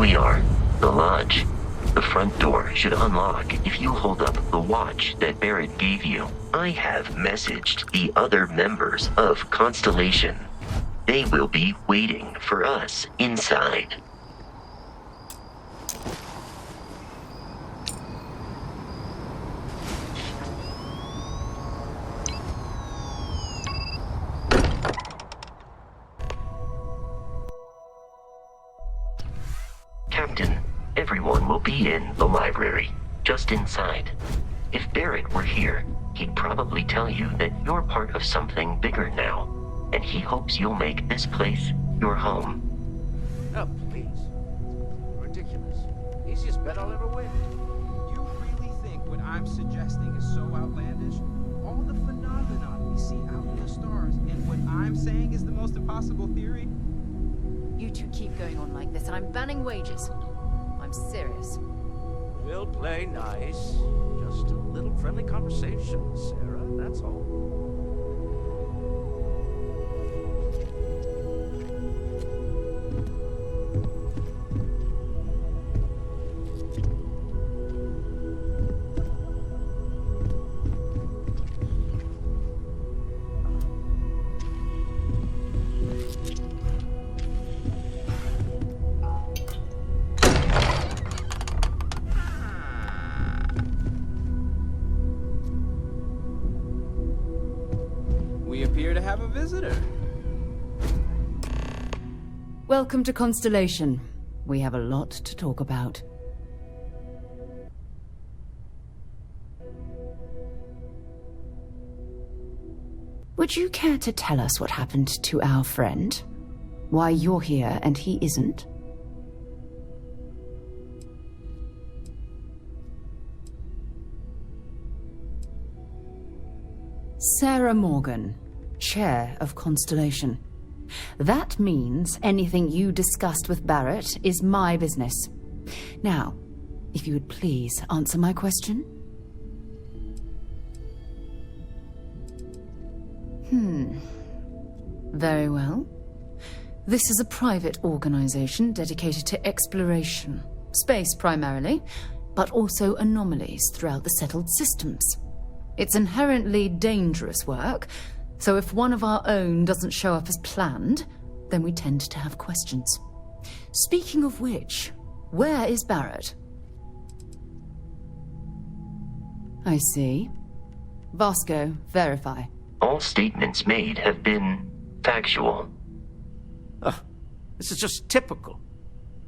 we are. The lodge. The front door should unlock if you hold up the watch that Barrett gave you. I have messaged the other members of Constellation. They will be waiting for us inside. Captain, everyone will be in the library, just inside. If Barrett were here, he'd probably tell you that you're part of something bigger now, and he hopes you'll make this place your home. Oh, please. Ridiculous. Easiest bet I'll ever win. You really think what I'm suggesting is so outlandish? All the phenomenon we see out in the stars, and what I'm saying is the most impossible theory? You two keep going on like this, and I'm banning wages. I'm serious. We'll play nice. Just a little friendly conversation, Sarah, that's all. We appear to have a visitor. Welcome to Constellation. We have a lot to talk about. Would you care to tell us what happened to our friend? Why you're here and he isn't? Sarah Morgan, Chair of Constellation. That means anything you discussed with Barrett is my business. Now, if you would please answer my question. Very well. This is a private organization dedicated to exploration. Space primarily, but also anomalies throughout the settled systems. It's inherently dangerous work, so if one of our own doesn't show up as planned, then we tend to have questions. Speaking of which, where is Barrett? I see. Vasco, verify. All statements made have been factual. This is just typical.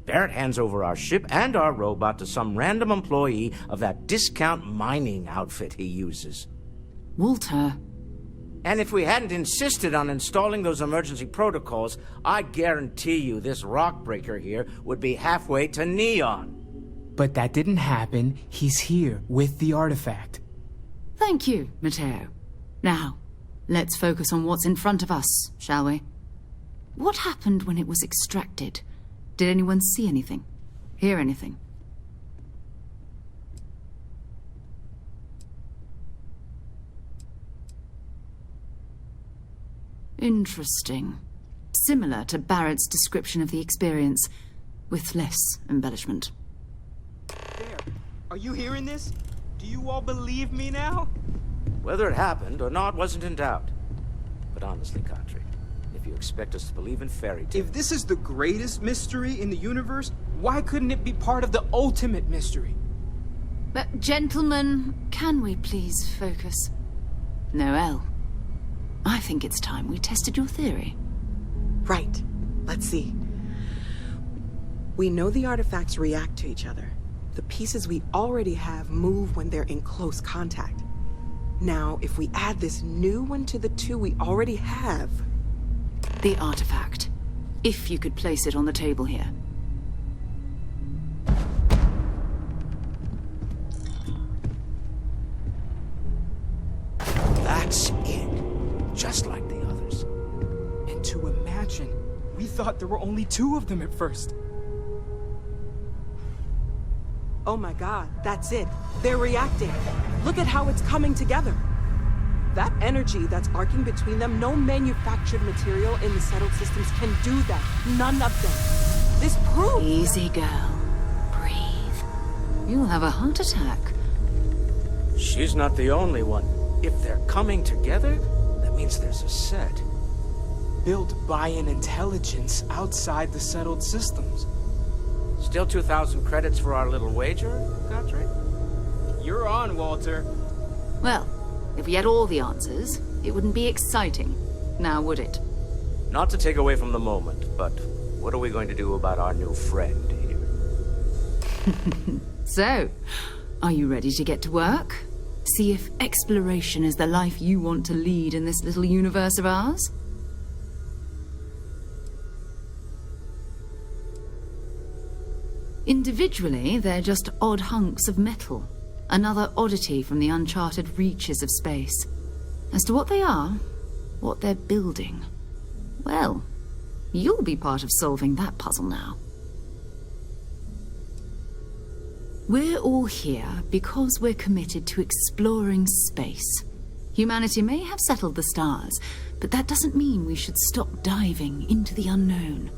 Barrett hands over our ship and our robot to some random employee of that discount mining outfit he uses. Walter. And if we hadn't insisted on installing those emergency protocols, I guarantee you this rock breaker here would be halfway to Neon. But that didn't happen. He's here with the artifact. Thank you, Matteo. Now, let's focus on what's in front of us, shall we? What happened when it was extracted? Did anyone see anything? Hear anything? Interesting. Similar to Barrett's description of the experience, with less embellishment. There. Are you hearing this? Do you all believe me now? Whether it happened or not wasn't in doubt. But honestly, Kadri, if you expect us to believe in fairy tales... If this is the greatest mystery in the universe, why couldn't it be part of the ultimate mystery? But, gentlemen, can we please focus? Noelle, I think it's time we tested your theory. Right. Let's see. We know the artifacts react to each other. The pieces we already have move when they're in close contact. Now, if we add this new one to the two we already have... The artifact. If you could place it on the table here. That's it. Just like the others. And to imagine, we thought there were only 2 of them at first. Oh my god, that's it. They're reacting. Look at how it's coming together. That energy that's arcing between them, no manufactured material in the settled systems can do that. None of them. This proves... Easy, girl. Breathe. You'll have a heart attack. She's not the only one. If they're coming together, that means there's a set. Built by an intelligence outside the settled systems. Still 2,000 credits for our little wager, Godfrey? You're on, Walter. Well, if we had all the answers, it wouldn't be exciting. Now, would it? Not to take away from the moment, but what are we going to do about our new friend here? So, are you ready to get to work? See if exploration is the life you want to lead in this little universe of ours? Individually, they're just odd hunks of metal. Another oddity from the uncharted reaches of space. As to what they are, what they're building, well, you'll be part of solving that puzzle now. We're all here because we're committed to exploring space. Humanity may have settled the stars, but that doesn't mean we should stop diving into the unknown.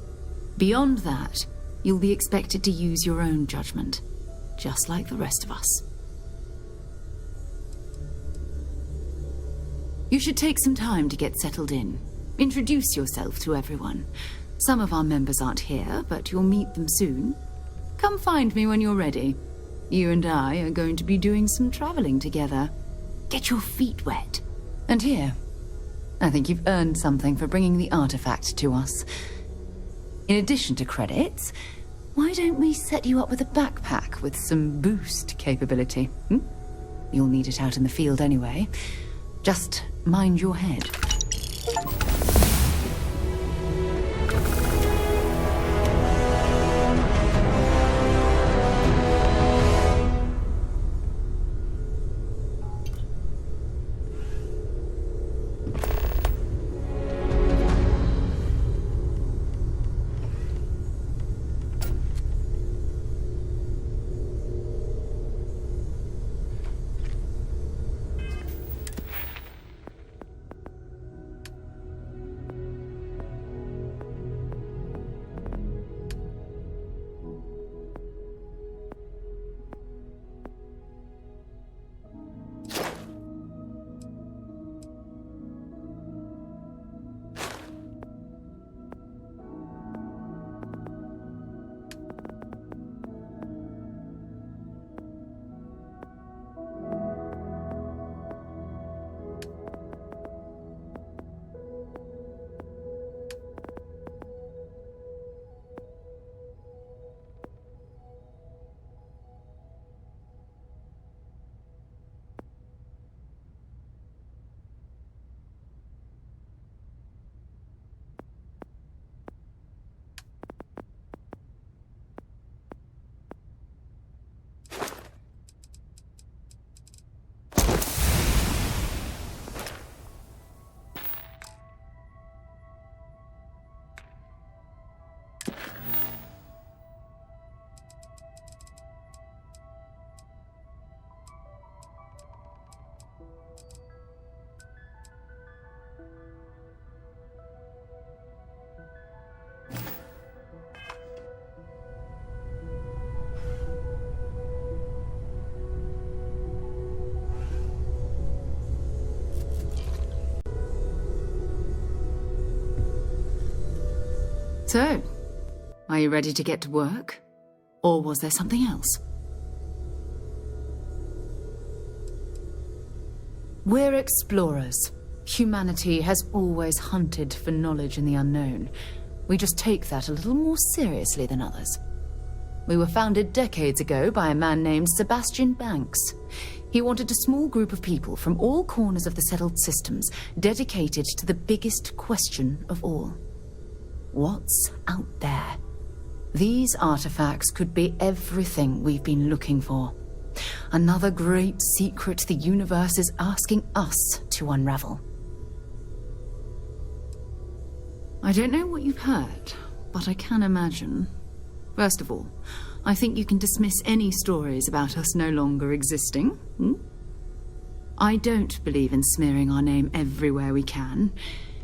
Beyond that, you'll be expected to use your own judgment, just like the rest of us. You should take some time to get settled in. Introduce yourself to everyone. Some of our members aren't here, but you'll meet them soon. Come find me when you're ready. You and I are going to be doing some traveling together. Get your feet wet. And here, I think you've earned something for bringing the artifact to us. In addition to credits, why don't we set you up with a backpack with some boost capability? You'll need it out in the field anyway. Just mind your head. So, are you ready to get to work? Or was there something else? We're explorers. Humanity has always hunted for knowledge in the unknown. We just take that a little more seriously than others. We were founded decades ago by a man named Sebastian Banks. He wanted a small group of people from all corners of the settled systems dedicated to the biggest question of all. What's out there? These artifacts could be everything we've been looking for. Another great secret the universe is asking us to unravel. I don't know what you've heard, but I can imagine. First of all, I think you can dismiss any stories about us no longer existing. I don't believe in smearing our name everywhere we can.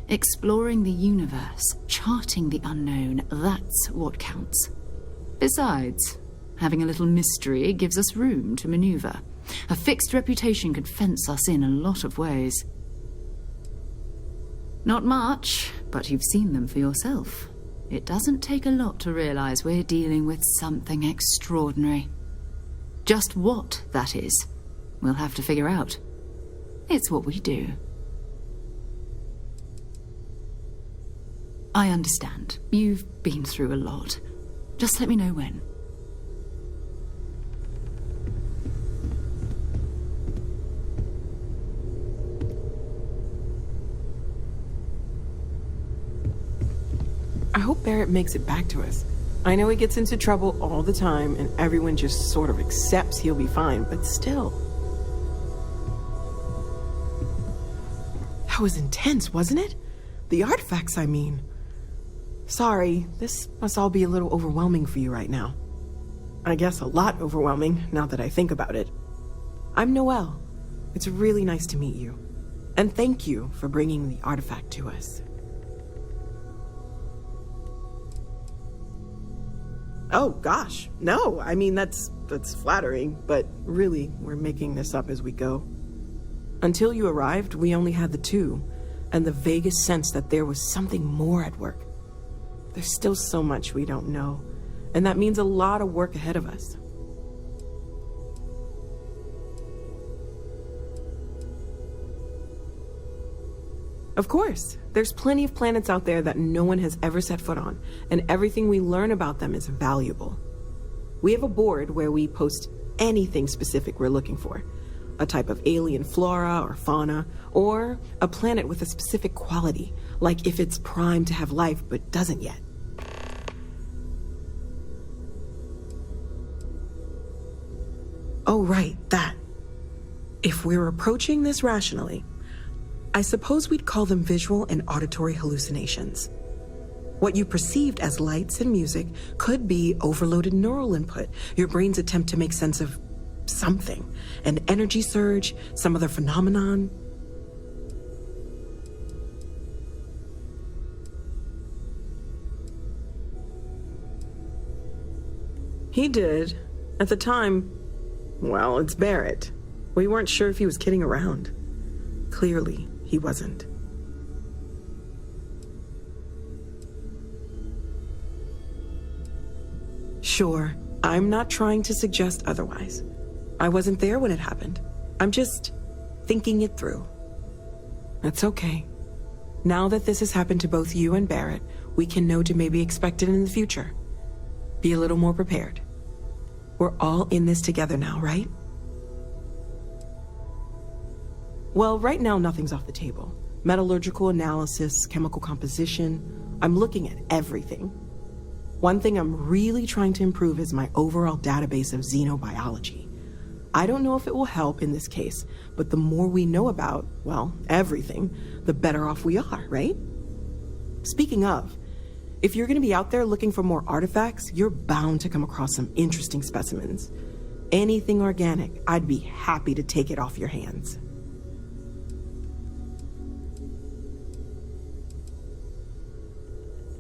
Exploring the universe, charting the unknown, that's what counts. Besides, having a little mystery gives us room to maneuver. A fixed reputation could fence us in a lot of ways. Not much, but you've seen them for yourself. It doesn't take a lot to realize we're dealing with something extraordinary. Just what that is, we'll have to figure out. It's what we do. I understand. You've been through a lot. Just let me know when. I hope Barrett makes it back to us. I know he gets into trouble all the time, and everyone just sort of accepts he'll be fine, but still. That was intense, wasn't it? The artifacts, I mean. Sorry, this must all be a little overwhelming for you right now. I guess a lot overwhelming, now that I think about it. I'm Noelle. It's really nice to meet you. And thank you for bringing the artifact to us. Oh, gosh. No, I mean, that's flattering, but really, we're making this up as we go. Until you arrived, we only had the two, and the vaguest sense that there was something more at work. There's still so much we don't know, and that means a lot of work ahead of us. Of course, there's plenty of planets out there that no one has ever set foot on, and everything we learn about them is valuable. We have a board where we post anything specific we're looking for. A type of alien flora or fauna, or a planet with a specific quality, like if it's primed to have life but doesn't yet. Oh, right, that. If we're approaching this rationally, I suppose we'd call them visual and auditory hallucinations. What you perceived as lights and music could be overloaded neural input, your brain's attempt to make sense of something, an energy surge, some other phenomenon. He did. At the time, well, it's Barrett. We weren't sure if he was kidding around. Clearly, he wasn't. Sure, I'm not trying to suggest otherwise. I wasn't there when it happened. I'm just thinking it through. That's okay. Now that this has happened to both you and Barrett, we can know to maybe expect it in the future. Be a little more prepared. We're all in this together now, right? Well, right now, nothing's off the table. Metallurgical analysis, chemical composition. I'm looking at everything. One thing I'm really trying to improve is my overall database of xenobiology. I don't know if it will help in this case, but the more we know about, well, everything, the better off we are, right? Speaking of, if you're going to be out there looking for more artifacts, you're bound to come across some interesting specimens. Anything organic, I'd be happy to take it off your hands.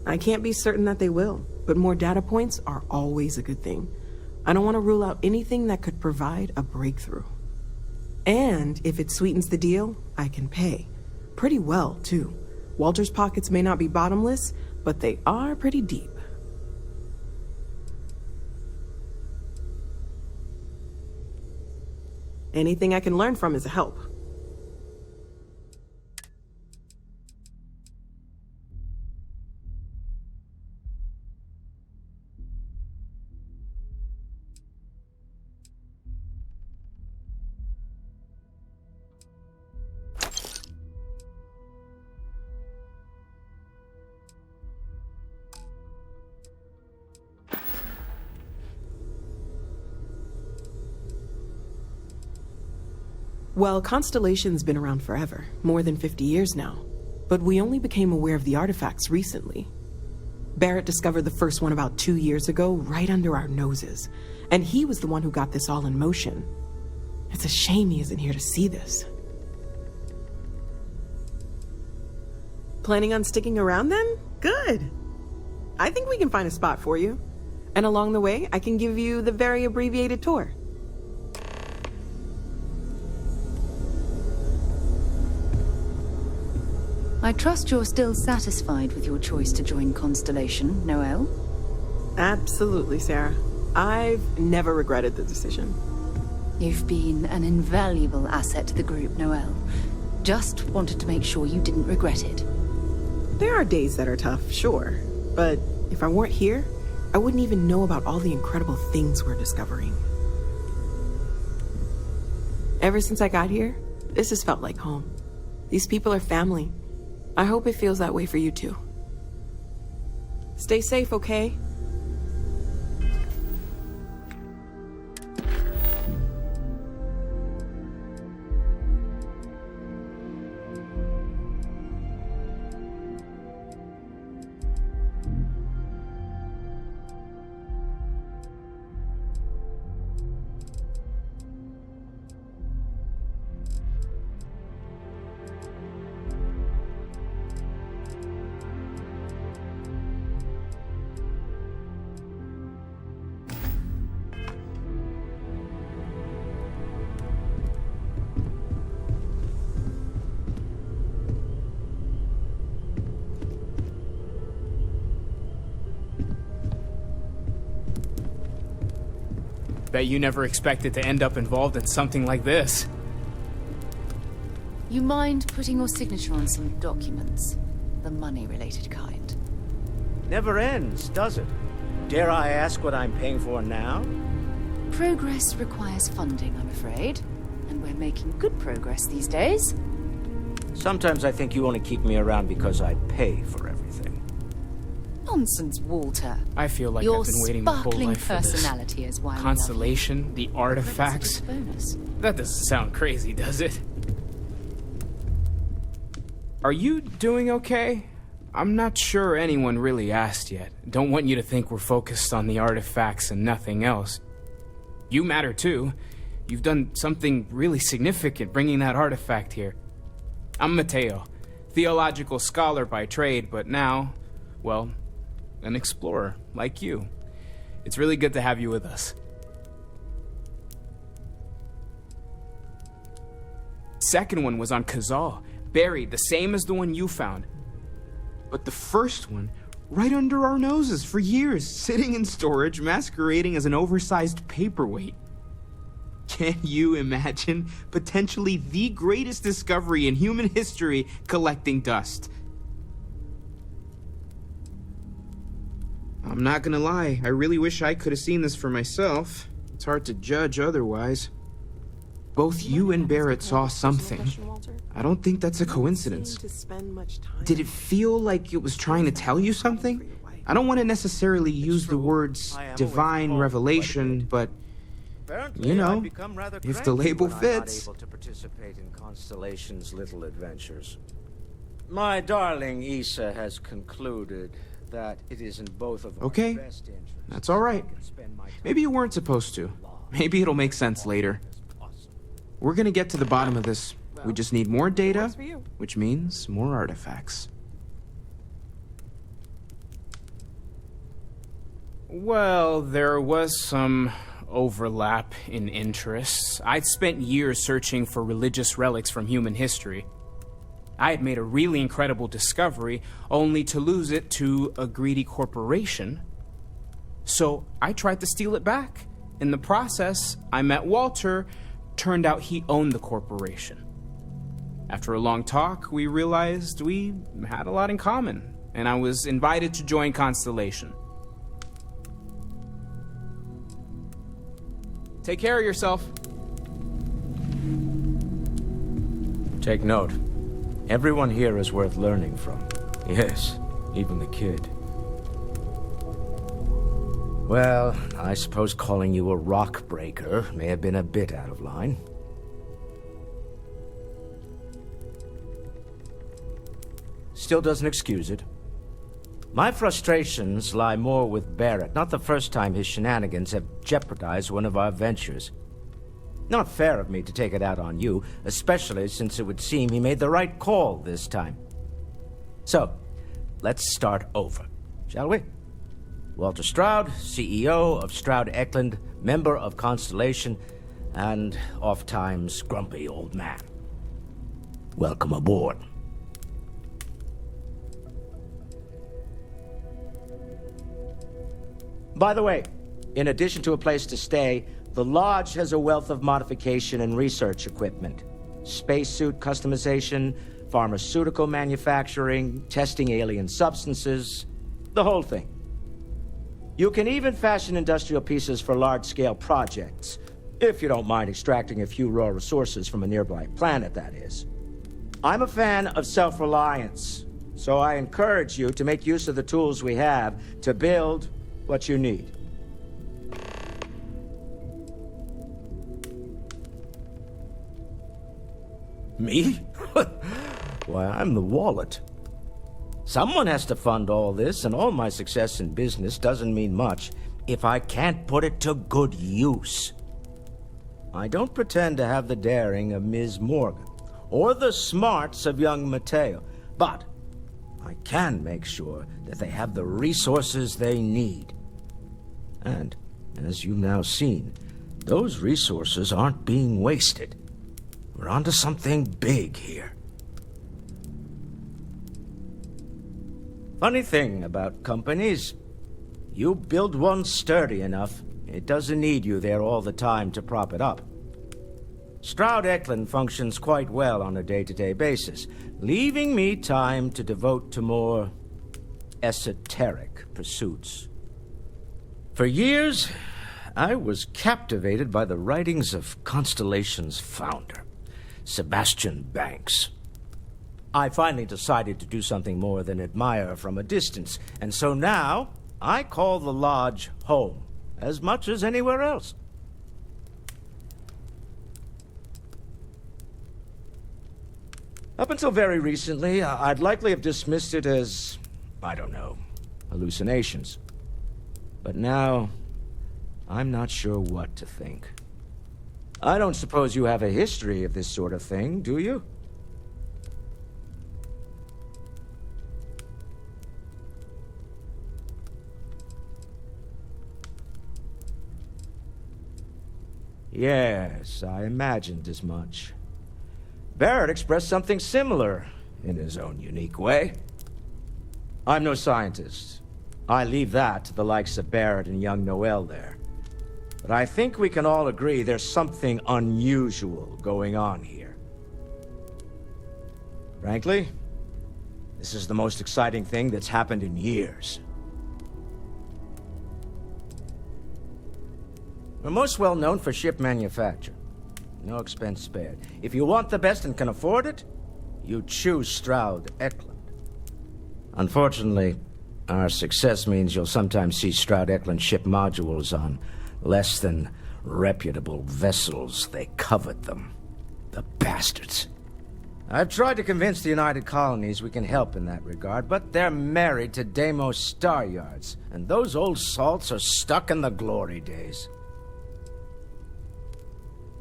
I can't be certain that they will, but more data points are always a good thing. I don't want to rule out anything that could provide a breakthrough. And if it sweetens the deal, I can pay. Pretty well, too. Walter's pockets may not be bottomless, but they are pretty deep. Anything I can learn from is a help. Well, Constellation's been around forever, more than 50 years now. But we only became aware of the artifacts recently. Barrett discovered the first one about 2 years ago, right under our noses. And he was the one who got this all in motion. It's a shame he isn't here to see this. Planning on sticking around then? Good. I think we can find a spot for you. And along the way, I can give you the very abbreviated tour. I trust you're still satisfied with your choice to join Constellation, Noel? Absolutely, Sarah. I've never regretted the decision. You've been an invaluable asset to the group, Noel. Just wanted to make sure you didn't regret it. There are days that are tough, sure. But if I weren't here, I wouldn't even know about all the incredible things we're discovering. Ever since I got here, this has felt like home. These people are family. I hope it feels that way for you too. Stay safe, okay? Bet you never expected to end up involved in something like this. You mind putting your signature on some documents? The money-related kind. Never ends, does it? Dare I ask what I'm paying for now? Progress requires funding, I'm afraid. And we're making good progress these days. Sometimes I think you only keep me around because I pay for everything. Nonsense, Walter. I feel like Your I've been waiting my whole sparkling life for this. personality is why Constellation, the we love you. artifacts. But it's a bonus. That doesn't sound crazy, does it? Are you doing okay? I'm not sure anyone really asked yet. Don't want you to think we're focused on the artifacts and nothing else. You matter too. You've done something really significant bringing that artifact here. I'm Mateo, theological scholar by trade, but now, well, an explorer like you. It's really good to have you with us. Second one was on Kazal, buried, the same as the one you found. But the first one, right under our noses for years, sitting in storage, masquerading as an oversized paperweight. Can you imagine potentially the greatest discovery in human history collecting dust? I'm not gonna lie, I really wish I could have seen this for myself. It's hard to judge otherwise. Both you and Barrett saw something. I don't think that's a coincidence. Did it feel like it was trying to tell you something? I don't want to necessarily use the words divine revelation, but you know, if the label fits. I'm not able to participate in Constellation's little adventures. My darling Issa has concluded that it is in both of our Okay, best interests. that's all right. I can spend my time Maybe you weren't supposed to. Maybe it'll make sense later. We're gonna get to the bottom of this. We just need more data, which means more artifacts. Well, there was some overlap in interests. I'd spent years searching for religious relics from human history. I had made a really incredible discovery, only to lose it to a greedy corporation. So I tried to steal it back. In the process, I met Walter. Turned out he owned the corporation. After a long talk, we realized we had a lot in common, and I was invited to join Constellation. Take care of yourself. Take note. Everyone here is worth learning from. Yes, even the kid. Well, I suppose calling you a rock breaker may have been a bit out of line. Still doesn't excuse it. My frustrations lie more with Barrett. Not the first time his shenanigans have jeopardized one of our ventures. Not fair of me to take it out on you, especially since it would seem he made the right call this time. So, let's start over, shall we? Walter Stroud, CEO of Stroud Eklund, member of Constellation, and oft-times grumpy old man. Welcome aboard. By the way, in addition to a place to stay, the Lodge has a wealth of modification and research equipment. Spacesuit customization, pharmaceutical manufacturing, testing alien substances, the whole thing. You can even fashion industrial pieces for large-scale projects, if you don't mind extracting a few raw resources from a nearby planet, that is. I'm a fan of self-reliance, so I encourage you to make use of the tools we have to build what you need. Me? Why, I'm the wallet. Someone has to fund all this, and all my success in business doesn't mean much if I can't put it to good use. I don't pretend to have the daring of Ms. Morgan, or the smarts of young Mateo, but I can make sure that they have the resources they need. And, as you've now seen, those resources aren't being wasted. We're onto something big here. Funny thing about companies, you build one sturdy enough, it doesn't need you there all the time to prop it up. Stroud Eklund functions quite well on a day-to-day basis, leaving me time to devote to more esoteric pursuits. For years, I was captivated by the writings of Constellation's founder, Sebastian Banks. I finally decided to do something more than admire from a distance, and so now I call the Lodge home, as much as anywhere else. Up until very recently, I'd likely have dismissed it as, I don't know, hallucinations. But now, I'm not sure what to think. I don't suppose you have a history of this sort of thing, do you? Yes, I imagined as much. Barrett expressed something similar, in his own unique way. I'm no scientist. I leave that to the likes of Barrett and young Noel there. But I think we can all agree there's something unusual going on here. Frankly, this is the most exciting thing that's happened in years. We're most well known for ship manufacture. No expense spared. If you want the best and can afford it, you choose Stroud Eklund. Unfortunately, our success means you'll sometimes see Stroud Eklund ship modules on less than reputable vessels. They covet them. The bastards. I've tried to convince the United Colonies we can help in that regard, but they're married to Deimos Star Yards, and those old salts are stuck in the glory days.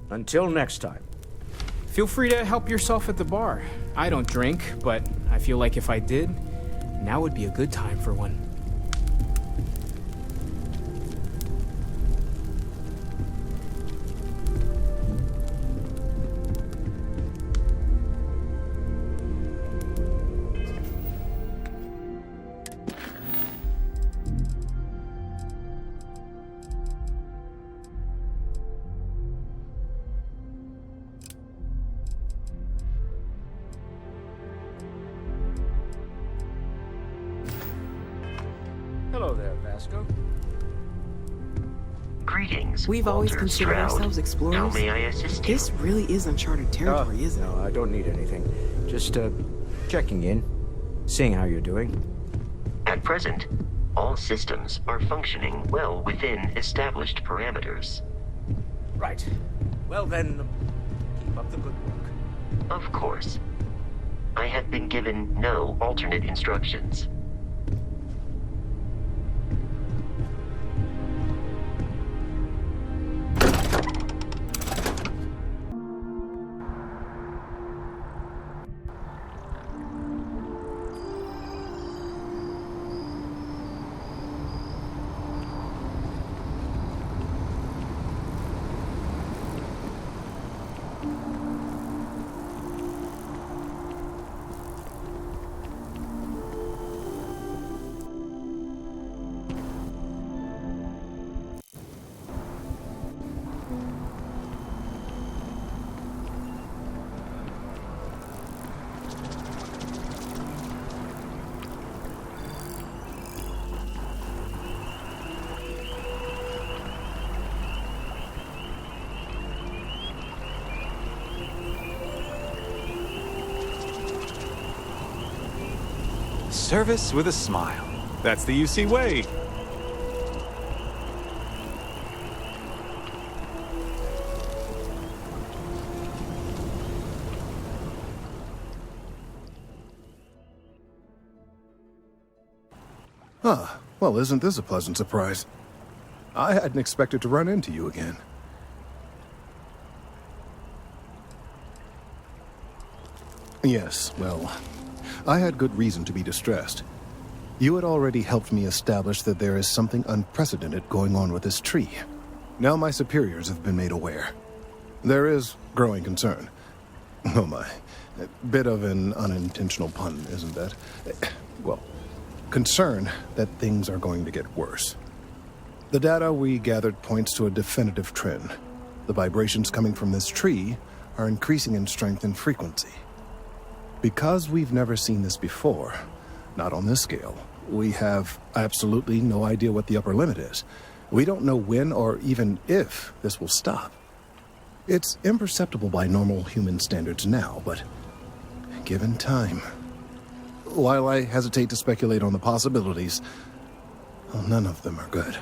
Until next time. Feel free to help yourself at the bar. I don't drink, but I feel like if I did, now would be a good time for one. Hello there, Vasco. Greetings. We've always Walter considered Stroud. ourselves explorers. How may I assist you? This really is uncharted territory, isn't it? No, I don't need anything. Just, checking in. Seeing how you're doing. At present, all systems are functioning well within established parameters. Right. Well then, keep up the good work. Of course. I have been given no alternate instructions. Service with a smile. That's the UC way. Huh. Well, isn't this a pleasant surprise? I hadn't expected to run into you again. Yes, well, I had good reason to be distressed. You had already helped me establish that there is something unprecedented going on with this tree. Now my superiors have been made aware. There is growing concern. Oh my. A bit of an unintentional pun, isn't that? Well, concern that things are going to get worse. The data we gathered points to a definitive trend. The vibrations coming from this tree are increasing in strength and frequency. Because we've never seen this before, not on this scale, we have absolutely no idea what the upper limit is. We don't know when or even if this will stop. It's imperceptible by normal human standards now, but given time... While I hesitate to speculate on the possibilities, well, none of them are good.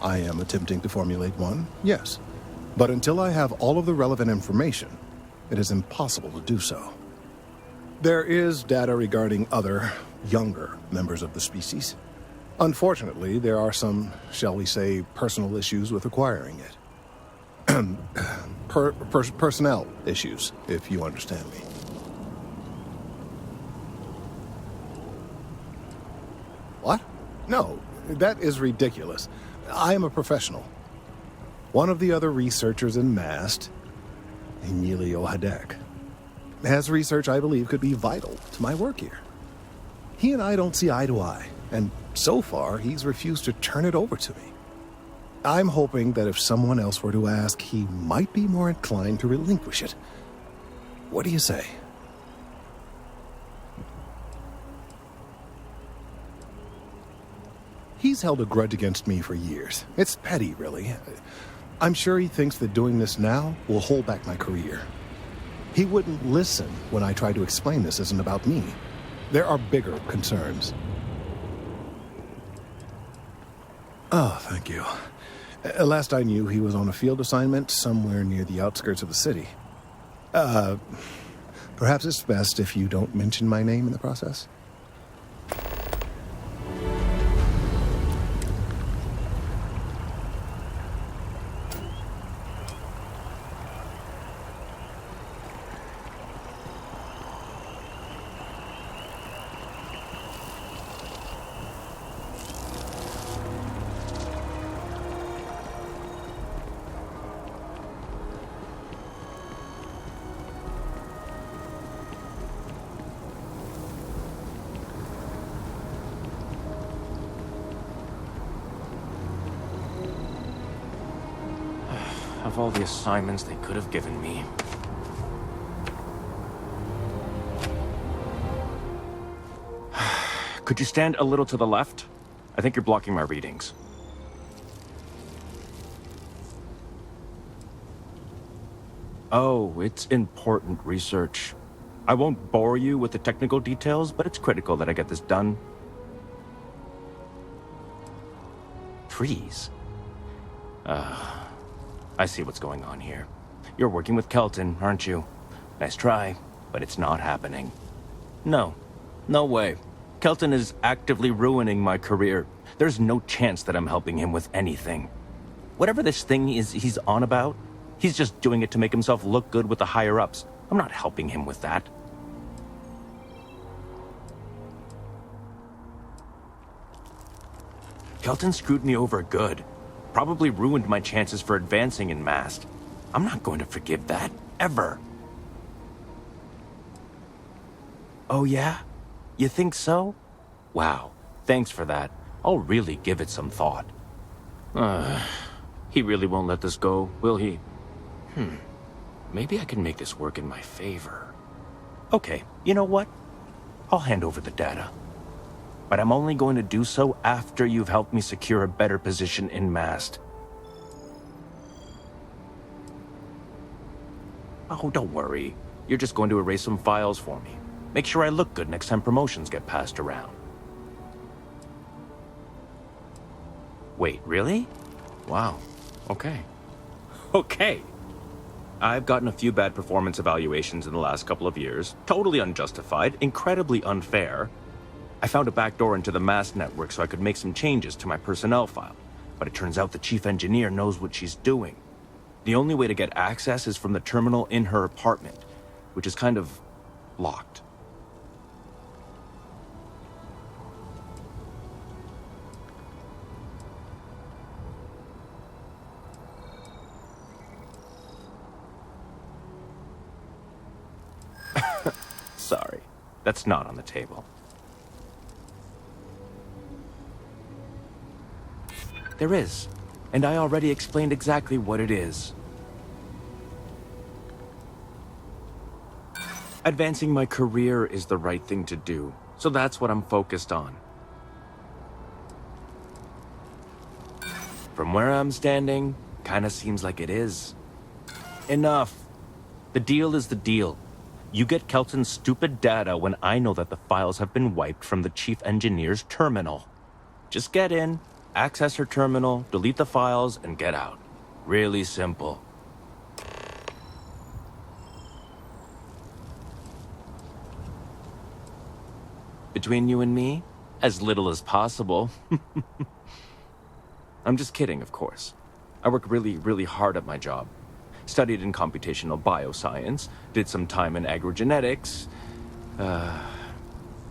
I am attempting to formulate one, yes. But until I have all of the relevant information, it is impossible to do so. There is data regarding other, younger members of the species. Unfortunately, there are some, shall we say, personal issues with acquiring it. Personnel issues, if you understand me. What? No, that is ridiculous. I am a professional. One of the other researchers in MAST, Emilio Hadek, has research I believe could be vital to my work here. He and I don't see eye to eye, and so far he's refused to turn it over to me. I'm hoping that if someone else were to ask, he might be more inclined to relinquish it. What do you say? He's held a grudge against me for years. It's petty, really. I'm sure he thinks that doing this now will hold back my career. He wouldn't listen when I try to explain this isn't about me. There are bigger concerns. Oh, thank you. Last I knew, he was on a field assignment somewhere near the outskirts of the city. Perhaps it's best if you don't mention my name in the process? Of all the assignments they could have given me. Could you stand a little to the left? I think you're blocking my readings. Oh, it's important research. I won't bore you with the technical details, but it's critical that I get this done. Trees? I see what's going on here. You're working with Kelton, aren't you? Nice try, but it's not happening. No way. Kelton is actively ruining my career. There's no chance that I'm helping him with anything. Whatever this thing is he's on about, he's just doing it to make himself look good with the higher-ups. I'm not helping him with that. Kelton screwed me over good. Probably ruined my chances for advancing in MAST. I'm not going to forgive that, ever. Oh yeah? You think so? Wow, thanks for that. I'll really give it some thought. He really won't let this go, will he? Maybe I can make this work in my favor. Okay, you know what? I'll hand over the data. But I'm only going to do so after you've helped me secure a better position in MAST. Oh, don't worry. You're just going to erase some files for me. Make sure I look good next time promotions get passed around. Wait, really? Wow. Okay. Okay. I've gotten a few bad performance evaluations in the last couple of years. Totally unjustified, incredibly unfair. I found a backdoor into the mass network so I could make some changes to my personnel file. But it turns out the chief engineer knows what she's doing. The only way to get access is from the terminal in her apartment, which is kind of locked. Sorry, that's not on the table. There is, and I already explained exactly what it is. Advancing my career is the right thing to do, so that's what I'm focused on. From where I'm standing, kinda seems like it is. Enough. The deal is the deal. You get Kelton's stupid data when I know that the files have been wiped from the chief engineer's terminal. Just get in, access her terminal, delete the files, and get out. Really simple. Between you and me, as little as possible. I'm just kidding, of course. I work really, really hard at my job. Studied in computational bioscience, did some time in agrogenetics.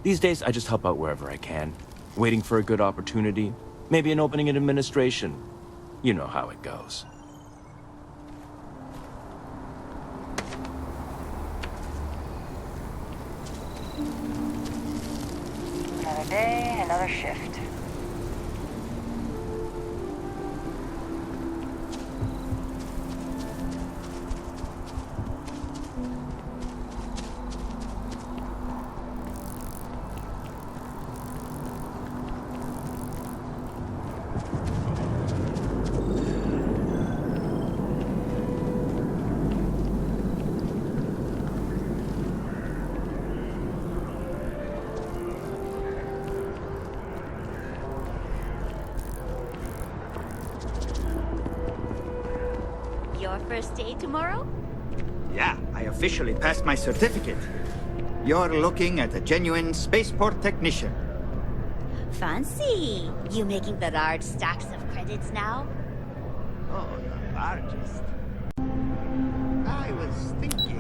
These days, I just help out wherever I can. Waiting for a good opportunity. Maybe an opening in administration. You know how it goes. Another day, another shift. Your first day tomorrow? Yeah, I officially passed my certificate. You're looking at a genuine spaceport technician. Fancy. You making the large stacks of credits now? Oh, the largest. I was thinking.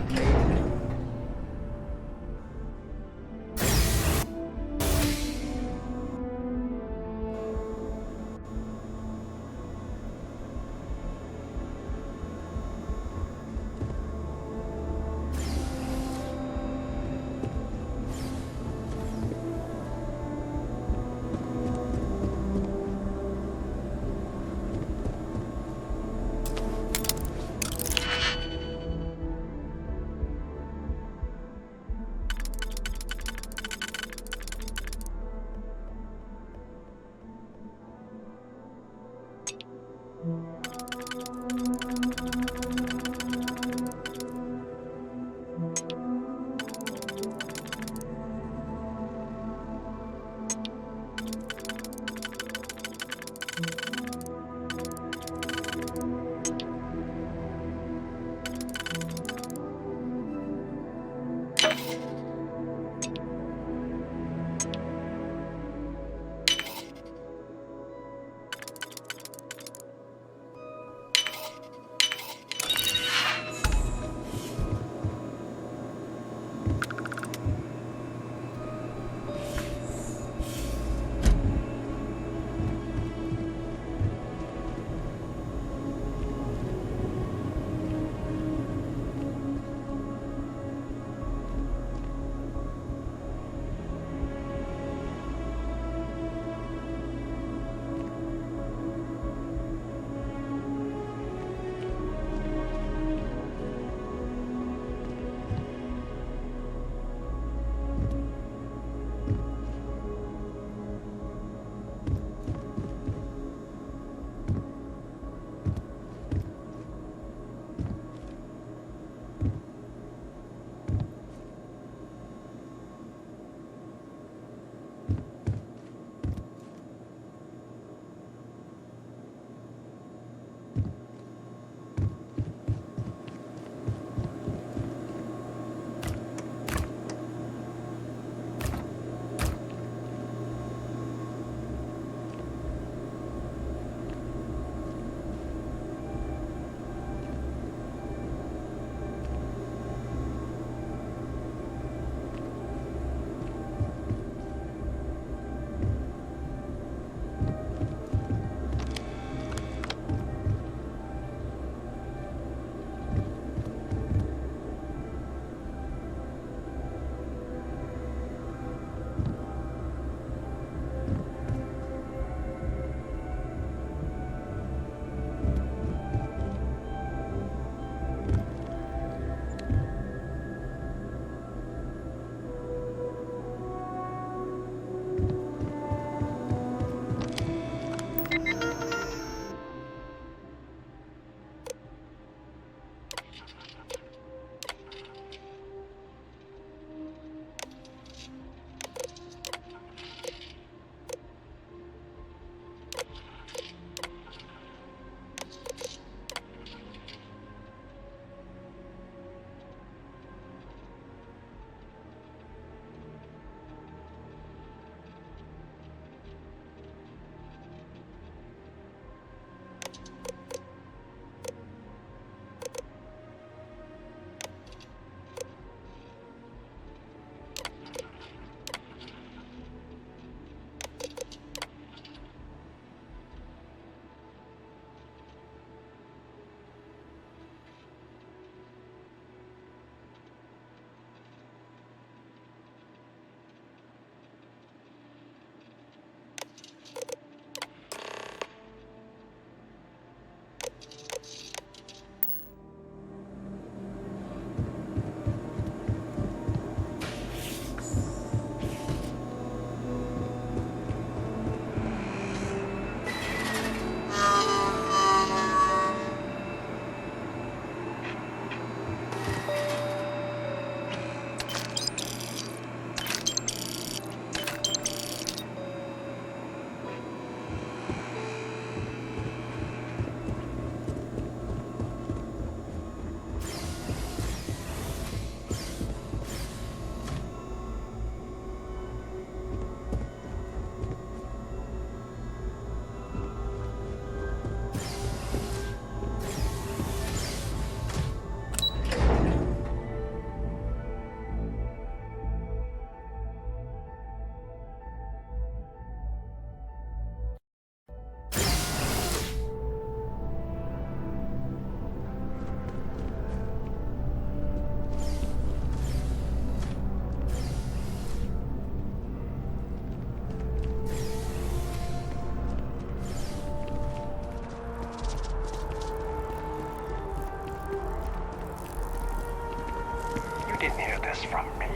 this from me.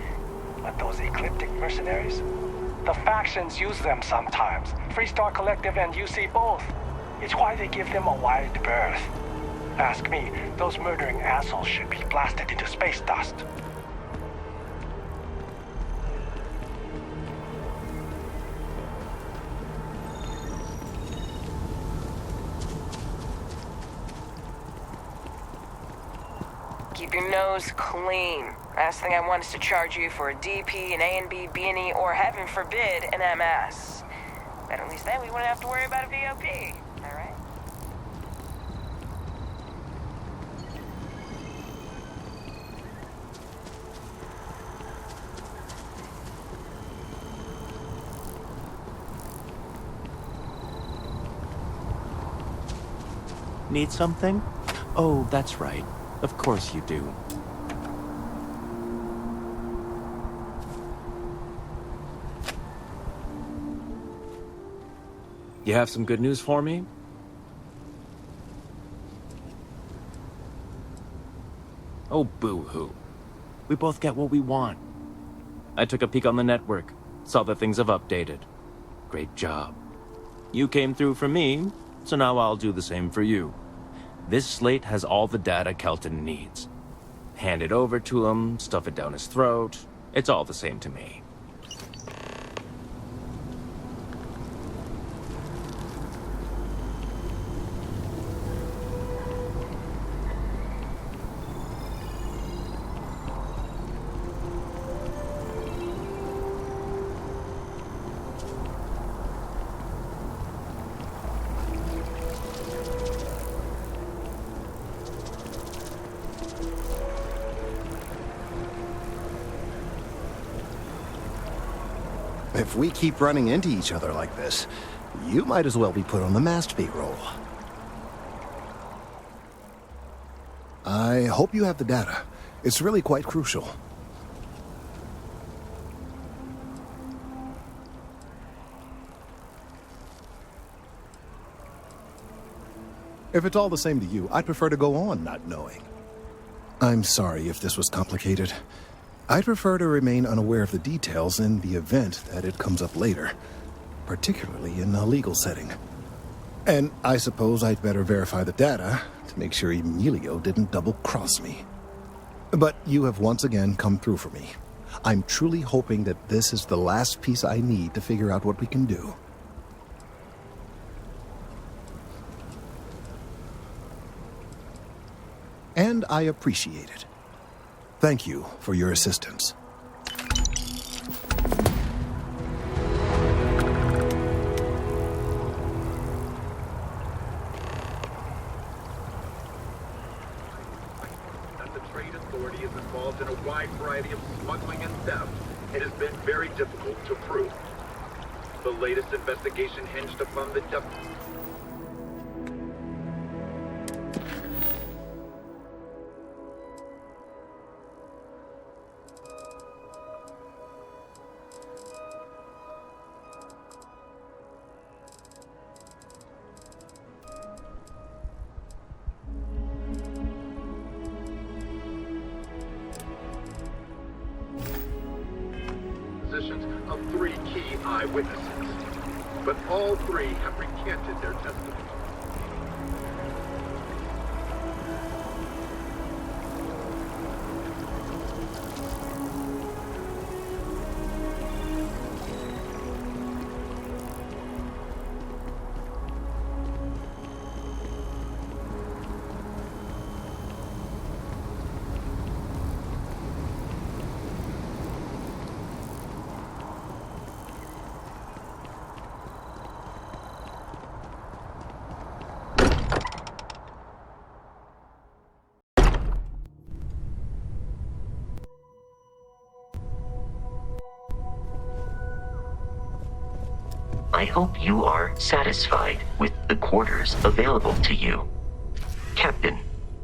But those ecliptic mercenaries? The factions use them sometimes. Freestar Collective and UC both. It's why they give them a wide berth. Ask me, those murdering assholes should be blasted into space dust. Keep your nose clean. Last thing I want is to charge you for a DP, an A&B, B&E, or heaven forbid, an MS. But at least then we wouldn't have to worry about a VOP. All right? Need something? Oh, that's right. Of course you do. You have some good news for me? Oh, boo-hoo. We both get what we want. I took a peek on the network, saw that things have updated. Great job. You came through for me, so now I'll do the same for you. This slate has all the data Kelton needs. Hand it over to him, stuff it down his throat. It's all the same to me. If we keep running into each other like this, you might as well be put on the masked payroll. I hope you have the data. It's really quite crucial. If it's all the same to you, I'd prefer to go on not knowing. I'm sorry if this was complicated. I'd prefer to remain unaware of the details in the event that it comes up later, particularly in a legal setting. And I suppose I'd better verify the data to make sure Emilio didn't double-cross me. But you have once again come through for me. I'm truly hoping that this is the last piece I need to figure out what we can do. And I appreciate it. Thank you for your assistance. That the Trade Authority is involved in a wide variety of smuggling and theft, it has been very difficult to prove. The latest investigation hinged upon the of 3 key eyewitnesses, but all 3 have recanted their testimony. I hope you are satisfied with the quarters available to you. Captain,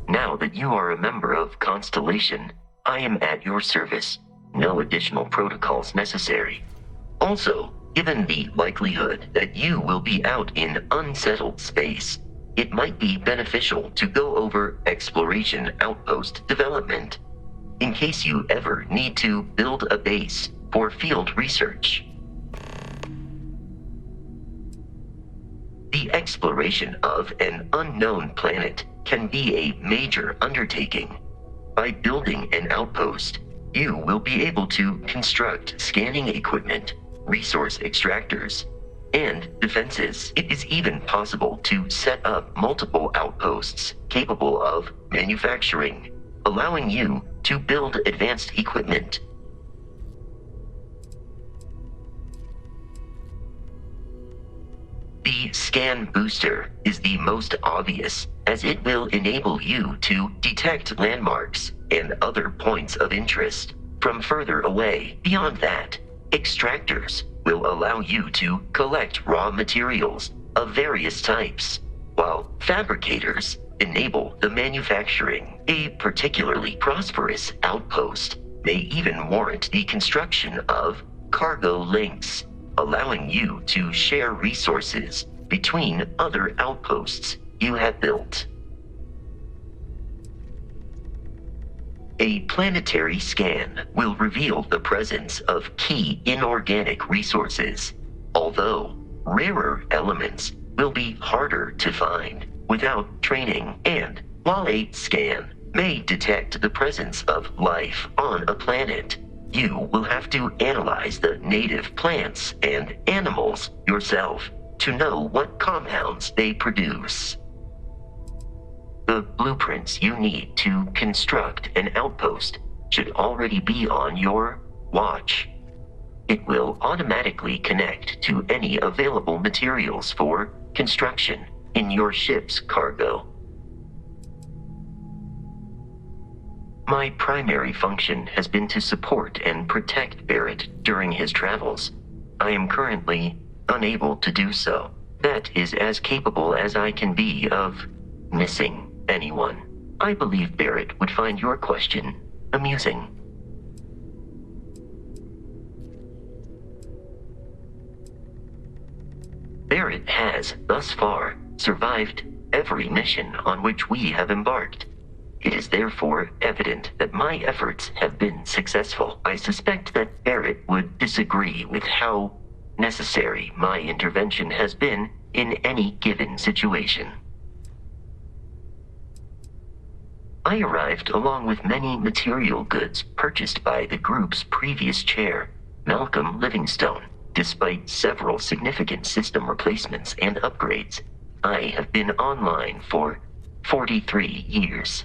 now that you are a member of Constellation, I am at your service. No additional protocols necessary. Also, given the likelihood that you will be out in unsettled space, it might be beneficial to go over exploration outpost development. in case you ever need to build a base for field research. The exploration of an unknown planet can be a major undertaking. By building an outpost, you will be able to construct scanning equipment, resource extractors, and defenses. It is even possible to set up multiple outposts capable of manufacturing, allowing you to build advanced equipment. The scan booster is the most obvious, as it will enable you to detect landmarks and other points of interest from further away. Beyond that, extractors will allow you to collect raw materials of various types, while fabricators enable the manufacturing. A particularly prosperous outpost may even warrant the construction of cargo links, allowing you to share resources between other outposts you have built. A planetary scan will reveal the presence of key inorganic resources, although rarer elements will be harder to find without training. And while a scan may detect the presence of life on a planet, you will have to analyze the native plants and animals yourself to know what compounds they produce. The blueprints you need to construct an outpost should already be on your watch. It will automatically connect to any available materials for construction in your ship's cargo. My primary function has been to support and protect Barrett during his travels. I am currently unable to do so. That is as capable as I can be of missing anyone. I believe Barrett would find your question amusing. Barrett has, thus far, survived every mission on which we have embarked. It is therefore evident that my efforts have been successful. I suspect that Barrett would disagree with how necessary my intervention has been in any given situation. I arrived along with many material goods purchased by the group's previous chair, Malcolm Livingstone. Despite several significant system replacements and upgrades, I have been online for 43 years.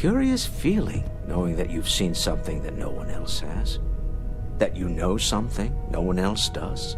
curious feeling knowing that you've seen something that no one else has. That you know something no one else does.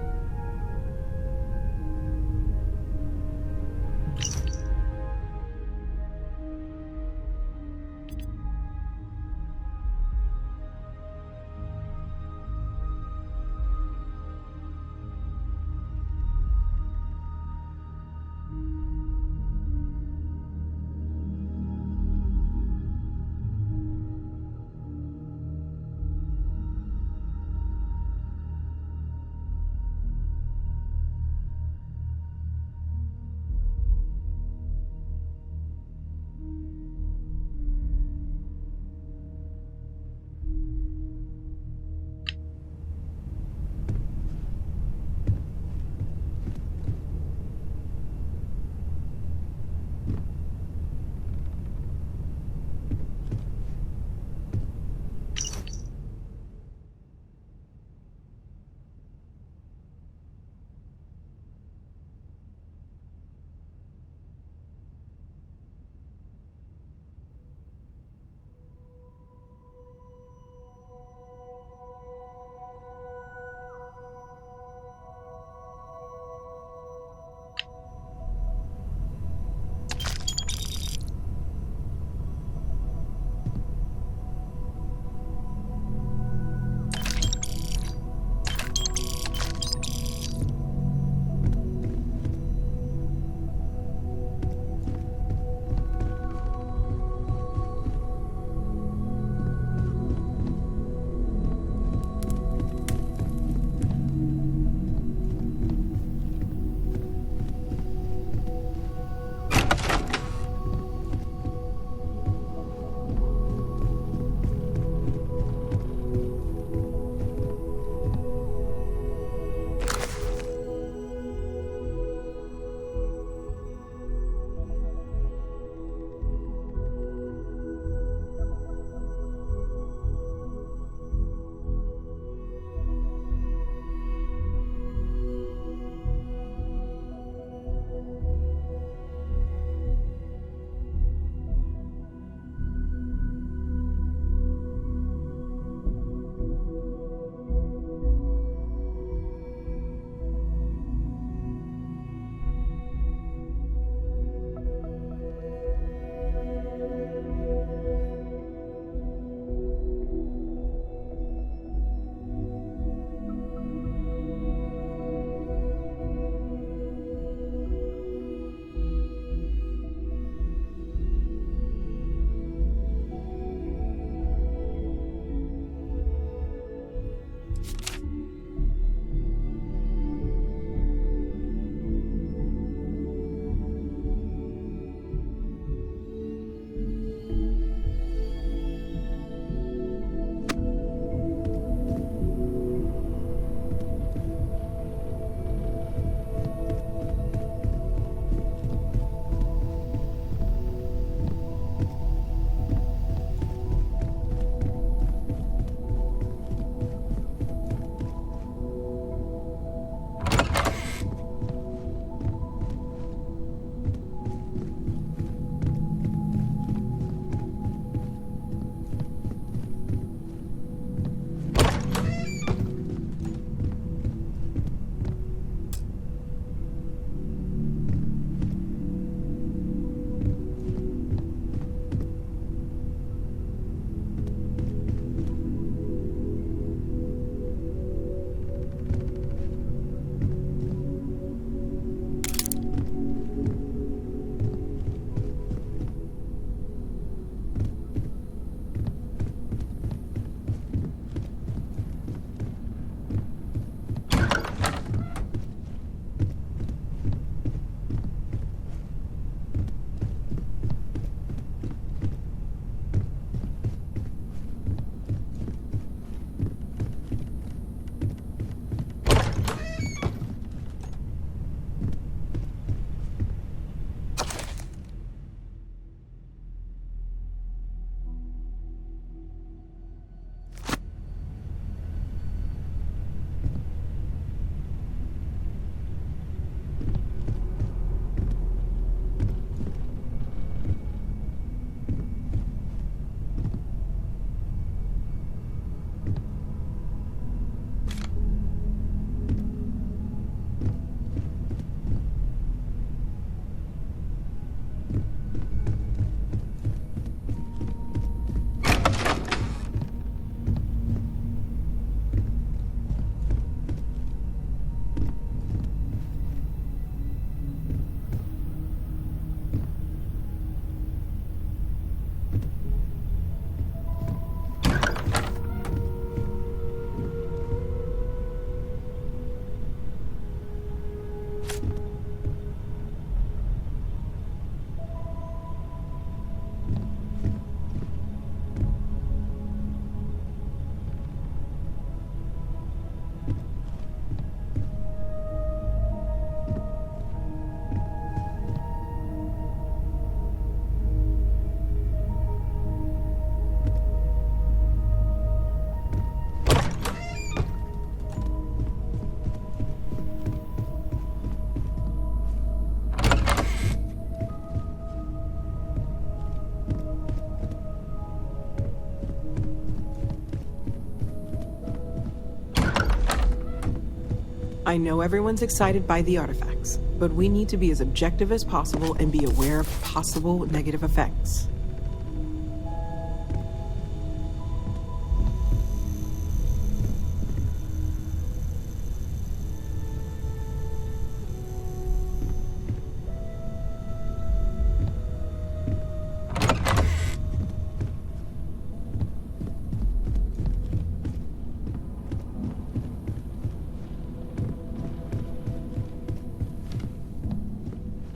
I know everyone's excited by the artifacts, but we need to be as objective as possible and be aware of possible negative effects.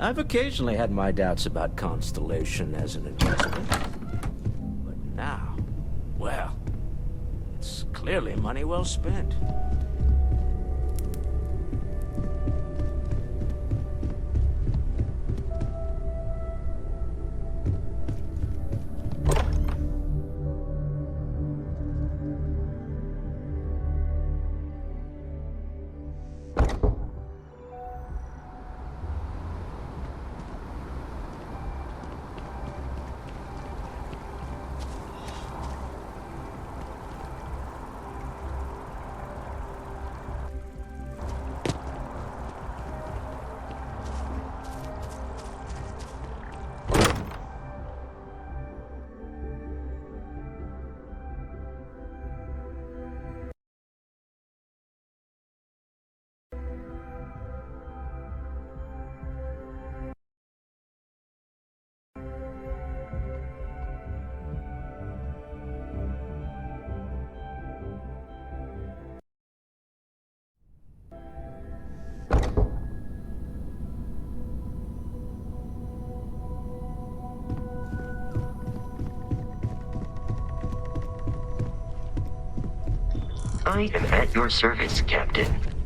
I've occasionally had my doubts about Constellation as an investment. But now, well, it's clearly money well spent. I am at your service, Captain.